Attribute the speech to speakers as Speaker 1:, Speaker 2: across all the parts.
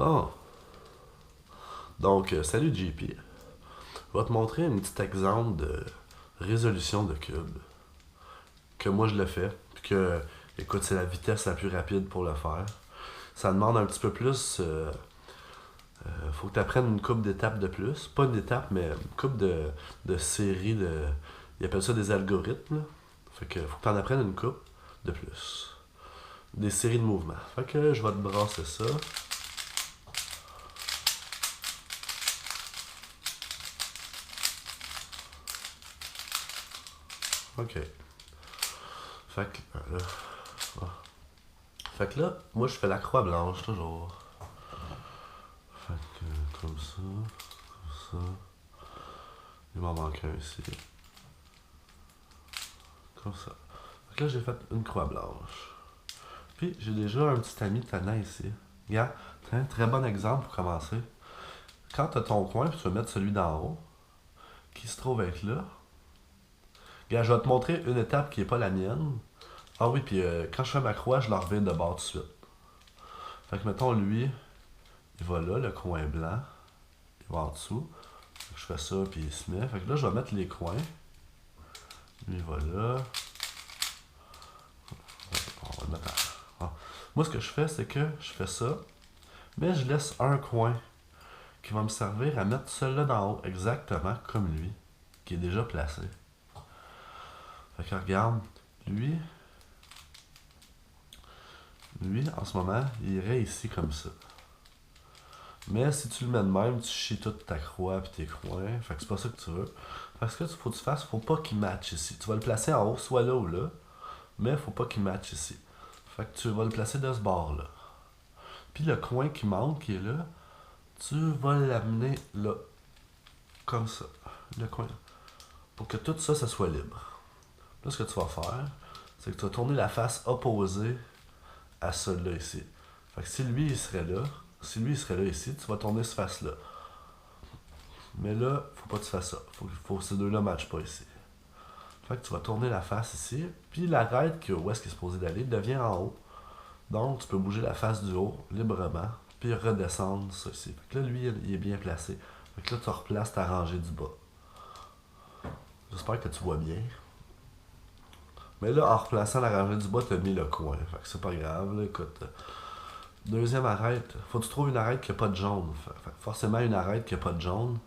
Speaker 1: Bon, donc, salut JP. Je vais te montrer un petit exemple de résolution de cube. Que moi je le fais. Puis que, écoute, c'est la vitesse la plus rapide pour le faire. Ça demande un petit peu plus. Faut que tu apprennes une coupe d'étapes de plus. Pas une étape, mais une coupe de séries de. Ils appellent ça des algorithmes. Là. Fait que faut que tu en apprennes une coupe de plus. Des séries de mouvements. Fait que je vais te brasser ça. Ok. Fait que là, ah. Fait que là, moi je fais la croix blanche toujours. Fait que comme ça. Il m'en manque un ici. Comme ça. Fait que là j'ai fait une croix blanche. Puis j'ai déjà un petit ami tannant ici. Regarde, très bon exemple pour commencer. Quand tu as ton coin, puis tu vas mettre celui d'en haut, qui se trouve être là. Regarde, je vais te montrer une étape qui n'est pas la mienne. Ah oui, puis quand je fais ma croix, je la reviens de bord tout de suite. Fait que mettons lui, il va là, le coin blanc. Il va en dessous. Fait que je fais ça, puis il se met. Fait que là, je vais mettre les coins. Lui, il va là. On va le mettre à... ah. Moi, ce que je fais, c'est que je fais ça, mais je laisse un coin qui va me servir à mettre celui-là d'en haut, exactement comme lui, qui est déjà placé. Fait que regarde, lui, en ce moment, il irait ici comme ça. Mais si tu le mets de même, tu chies toute ta croix et tes coins. Fait que c'est pas ça que tu veux. Parce que ce que tu fasses, faut pas qu'il matche ici. Tu vas le placer en haut, soit là ou là, mais faut pas qu'il matche ici. Fait que tu vas le placer de ce bord-là. Puis le coin qui manque, qui est là, tu vas l'amener là, comme ça. Le coin. Pour que tout ça, ça soit libre. Là, ce que tu vas faire, c'est que tu vas tourner la face opposée à celui-là ici. Fait que si lui, il serait là, ici, tu vas tourner cette face-là. Mais là, faut pas que tu fasses ça. Faut que ces deux-là ne matchent pas ici. Fait que tu vas tourner la face ici, puis l'arête où est-ce qu'il est supposé d'aller devient en haut. Donc, tu peux bouger la face du haut librement, puis redescendre ça ici. Fait que là, lui, il est bien placé. Fait que là, tu replaces ta rangée du bas. J'espère que tu vois bien. Mais là, en replaçant la rangée du bas, tu as mis le coin. Fait que c'est pas grave, là, écoute. Deuxième arête, faut que tu trouves une arête qui n'a pas de jaune. Fait que forcément, une arête qui n'a pas de jaune,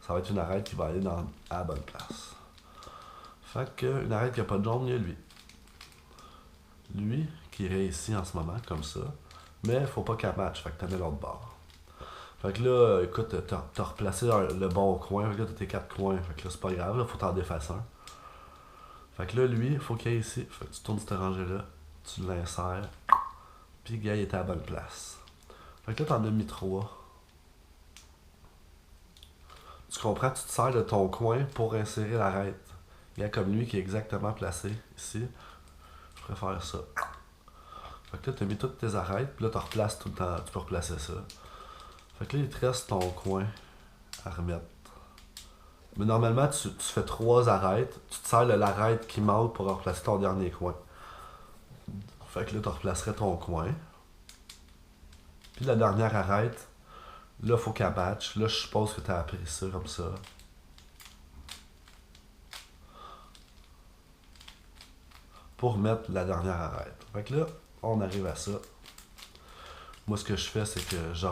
Speaker 1: ça va être une arête qui va aller à la bonne place. Fait que, une arête qui n'a pas de jaune, il y a lui. Lui, qui irait ici en ce moment, comme ça. Mais faut pas qu'elle matche, fait que t'en mets l'autre bord. Fait que là, écoute, t'as replacé le bon coin, fait que là t'as tes quatre coins, fait que là c'est pas grave, là, faut t'en défacer un. Fait que là, lui, faut qu'il y ait ici, fait que tu tournes cette rangée-là, tu l'insères, puis le gars il était à la bonne place. Fait que là t'en as mis trois. Tu comprends, tu te sers de ton coin pour insérer l'arête. Il y a comme lui qui est exactement placé ici. Je préfère ça. Fait que là, tu as mis toutes tes arêtes, puis là, tu replaces tout le temps. Tu peux replacer ça. Fait que là, il te reste ton coin à remettre. Mais normalement, tu fais trois arêtes. Tu te sers de l'arête qui manque pour replacer ton dernier coin. Fait que là, tu replacerais ton coin. Puis la dernière arête, là, faut qu'elle matche. Là, je suppose que tu as appris ça comme ça. Pour mettre la dernière arête. Fait que là, on arrive à ça. Moi, ce que je fais, c'est que je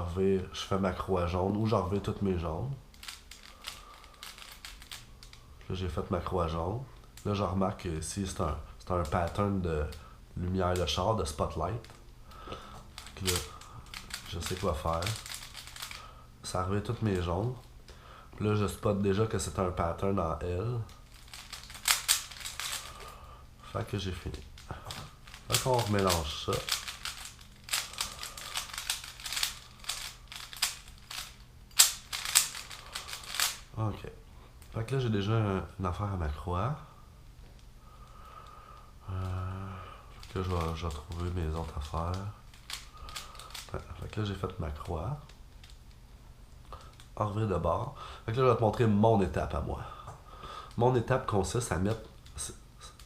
Speaker 1: fais ma croix jaune ou j'en reviens toutes mes jaunes. Là, j'ai fait ma croix jaune. Là, je remarque que ici, c'est un pattern de lumière de char, de spotlight. Fait que là, je sais quoi faire. Ça revient toutes mes jaunes. Puis là, je spot déjà que c'est un pattern en L. Fait que j'ai fini. Fait qu'on remélange ça. Ok. Fait que là, j'ai déjà une affaire à ma croix. Fait que là, je vais retrouver mes autres affaires. Fait que là, j'ai fait ma croix. En revient de bord. Fait que là, je vais te montrer mon étape à moi. Mon étape consiste à mettre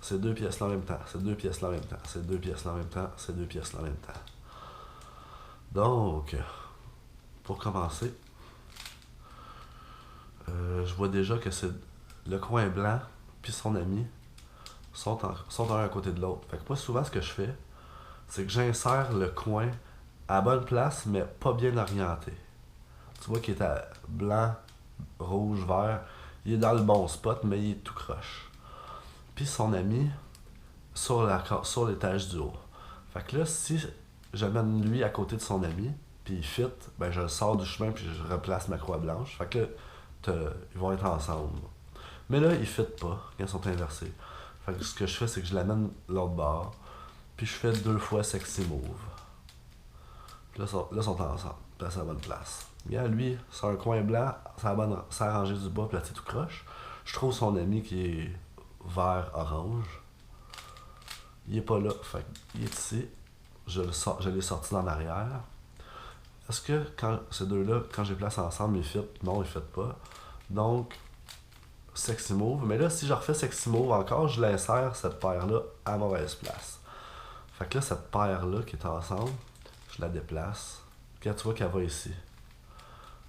Speaker 1: ces deux pièces-là en même temps, ces deux pièces-là en même temps, ces deux pièces-là en même temps, ces deux pièces-là en même temps. Donc, pour commencer, je vois déjà que c'est le coin blanc puis son ami sont un à côté de l'autre. Fait que moi, souvent, ce que je fais, c'est que j'insère le coin à la bonne place, mais pas bien orienté. Tu vois qu'il est à blanc, rouge, vert. Il est dans le bon spot, mais il est tout croche. Puis son ami sur l'étage du haut. Fait que là, si j'amène lui à côté de son ami, puis il fit, ben je le sors du chemin puis je replace ma croix blanche. Fait que là, ils vont être ensemble. Mais là, ils fit pas quand ils sont inversés. Fait que ce que je fais, c'est que je l'amène l'autre bord, puis je fais 2 fois sexy move. Puis là, ils sont ensemble, placés à la bonne place. Regarde, lui, c'est un coin blanc, c'est la rangée du bas, placé tout croche. Je trouve son ami qui est vert-orange. Il est pas là, fait qu'il est ici. Je l'ai sorti dans l'arrière. Est-ce que quand ces deux-là, quand je les place ensemble, ils fit? Non, ils fit pas. Donc, sexy move. Mais là, si je refais sexy move encore, je l'insère cette paire-là à mauvaise place. Fait que là, cette paire-là qui est ensemble, je la déplace. Puis là, tu vois qu'elle va ici.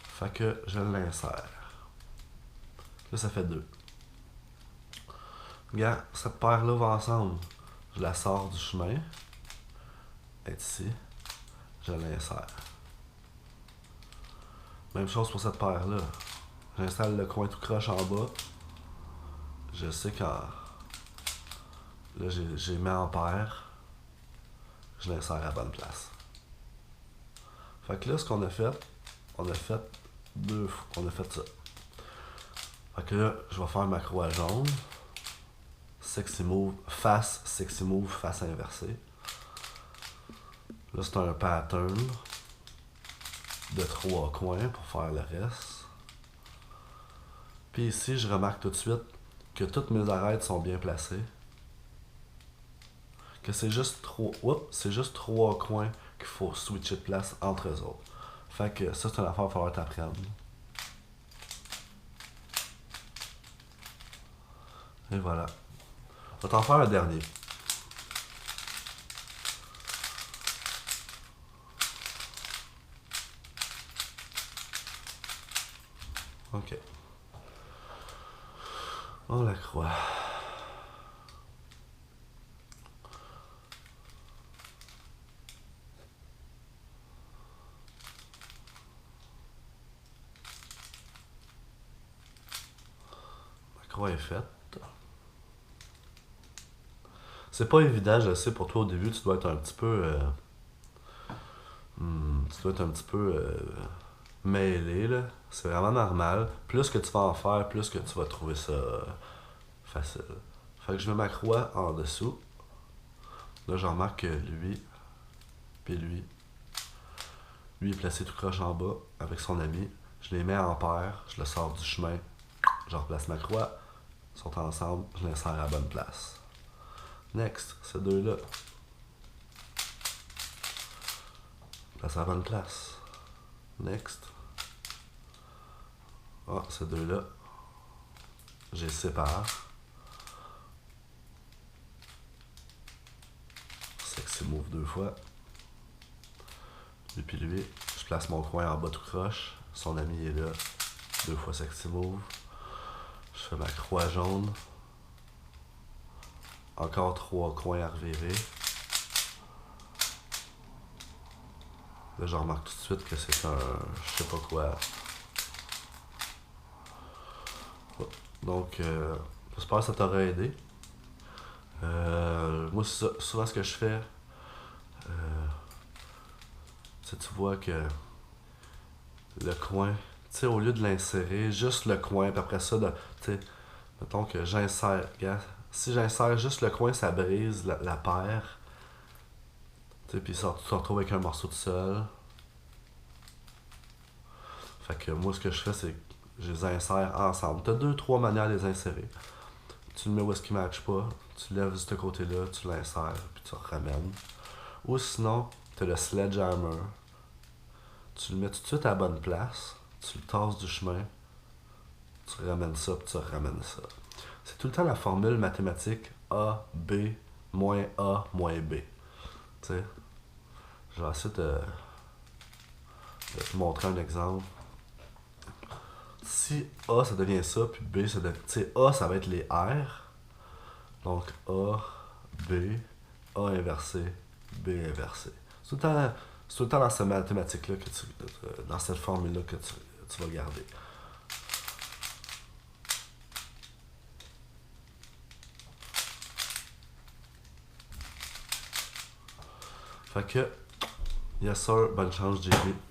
Speaker 1: Fait que je l'insère. Là, ça fait 2. Regarde, cette paire-là va ensemble. Je la sors du chemin. Elle est ici. Je l'insère. Même chose pour cette paire-là. J'installe le coin tout croche en bas. Je sais quand... Là, j'ai mis en paire. Je l'insère à la bonne place. Fait que là, ce qu'on a fait, on a fait ça. Fait que là, je vais faire ma croix jaune. Sexy move, face inversée. Là, c'est un pattern de 3 coins pour faire le reste. Puis ici, je remarque tout de suite que toutes mes arêtes sont bien placées. Que c'est juste 3 coins qu'il faut switcher de place entre eux autres. Fait que ça, c'est une affaire qu'il va falloir t'apprendre. Et voilà. On va t'en faire un dernier. Ok. On la croit. La croix est faite. C'est pas évident, je sais, pour toi au début, tu dois être un petit peu... tu dois être un petit peu mêlé, là. C'est vraiment normal. Plus que tu vas en faire, plus que tu vas trouver ça facile. Fait que je mets ma croix en dessous. Là, je remarque que lui, puis lui est placé tout croche en bas avec son ami. Je les mets en paire, je le sors du chemin, je replace ma croix. Ils sont ensemble, je les insère à la bonne place. Next, ces deux-là. Place à la bonne place. Next. Ah, ces deux-là. Je les sépare. Sexy move 2 fois. Et puis lui, je place mon coin en bas tout croche. Son ami est là. 2 fois sexy move. Je fais ma croix jaune. Encore 3 coins à revirer. Là, je remarque tout de suite que c'est un... je sais pas quoi. Donc, j'espère que ça t'aura aidé. Moi, souvent, ce que je fais, tu vois que le coin, tu sais, au lieu de l'insérer, juste le coin, puis après ça, tu sais, mettons que j'insère, regarde, si j'insère juste le coin, ça brise la paire. Tu sais, puis tu te retrouves avec un morceau de sol. Fait que moi, ce que je fais, c'est que je les insère ensemble. Tu as 2-3 manières de les insérer. Tu le mets où est-ce qu'il ne matche pas, tu lèves de ce côté-là, tu l'insères, puis tu le ramènes. Ou sinon, tu as le sledgehammer. Tu le mets tout de suite à la bonne place, tu le tasses du chemin, tu ramènes ça, puis tu ramènes ça. C'est tout le temps la formule mathématique A, B, moins A, moins B. Tu sais, je vais essayer de Je vais te montrer un exemple. Si A ça devient ça, puis B ça devient. Tu sais, A ça va être les R. Donc A, B, A inversé, B inversé. C'est tout le temps dans cette mathématique-là que tu. Dans cette formule-là que tu vas garder. Fait que, yes sir, bonne chance, JP.